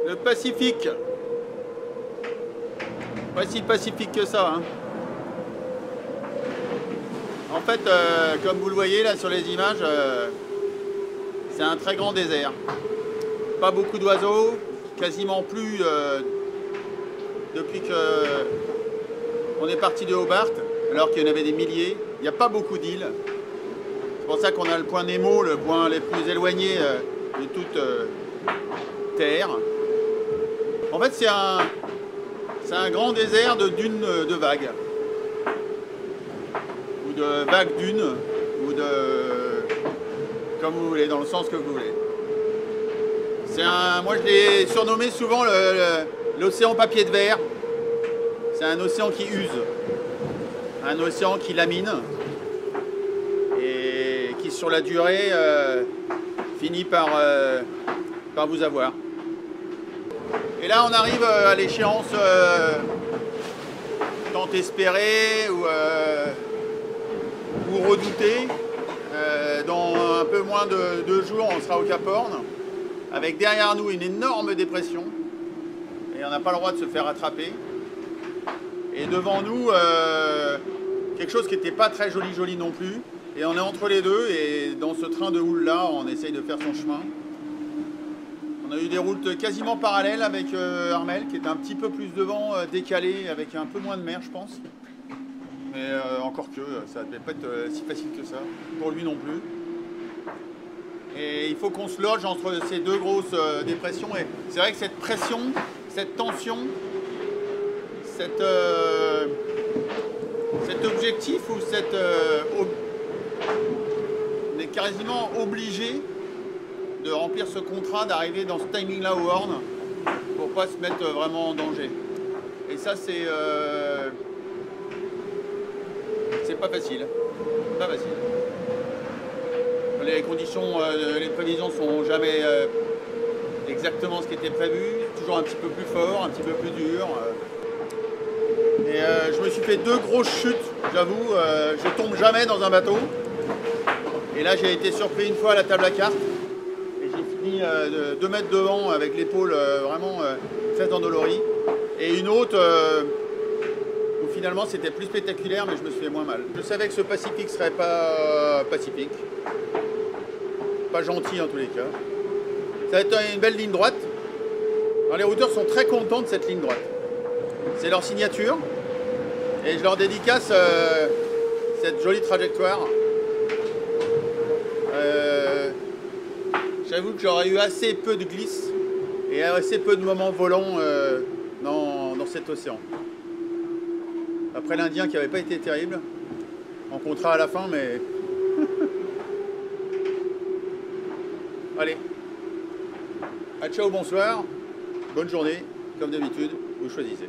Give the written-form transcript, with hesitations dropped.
Le Pacifique. Pas si pacifique que ça. Hein. En fait, comme vous le voyez là sur les images, c'est un très grand désert. Pas beaucoup d'oiseaux, quasiment plus depuis qu'on est parti de Hobart, alors qu'il y en avait des milliers. Il n'y a pas beaucoup d'îles. C'est pour ça qu'on a le point Nemo, le point le plus éloigné de toute terre. En fait, c'est un grand désert de dunes de vagues. Ou de vagues dunes, ou de... comme vous voulez, dans le sens que vous voulez. Moi je l'ai surnommé souvent l'océan papier de verre. C'est un océan qui use. Un océan qui lamine. Et qui sur la durée finit par vous avoir. Et là on arrive à l'échéance tant espérée ou redoutée. Dans un peu moins de 2 jours on sera au Cap Horn, avec derrière nous une énorme dépression. Et on n'a pas le droit de se faire attraper. Et devant nous, quelque chose qui n'était pas très joli non plus. Et on est entre les deux, et dans ce train de houle là, on essaye de faire son chemin. On a eu des routes quasiment parallèles avec Armel, qui était un petit peu plus devant, décalé, avec un peu moins de mer, je pense. Mais encore que, ça ne devait pas être si facile que ça, pour lui non plus. Et il faut qu'on se loge entre ces deux grosses dépressions. Et c'est vrai que cette pression, cette tension, cet objectif ou on est quasiment obligé de remplir ce contrat, d'arriver dans ce timing-là au Horn pour pas se mettre vraiment en danger. Et ça, c'est pas facile. Pas facile. Les conditions, les prévisions sont jamais exactement ce qui était prévu, toujours un petit peu plus fort, un petit peu plus dur. Et je me suis fait 2 grosses chutes, j'avoue, je tombe jamais dans un bateau. Et là j'ai été surpris une fois à la table à cartes, et j'ai fini 2 mètres devant avec l'épaule vraiment très endolorie. Et une autre où finalement c'était plus spectaculaire, mais je me suis fait moins mal. Je savais que ce Pacifique serait pas pacifique. Pas gentil en tous les cas. Ça va être une belle ligne droite. Alors, les routeurs sont très contents de cette ligne droite. C'est leur signature. Et je leur dédicace cette jolie trajectoire. J'avoue que j'aurais eu assez peu de glisse et assez peu de moments volants dans cet océan. Après l'Indien qui n'avait pas été terrible, en contrat à la fin, mais... Allez, à ciao, bonsoir, bonne journée, comme d'habitude, vous choisissez.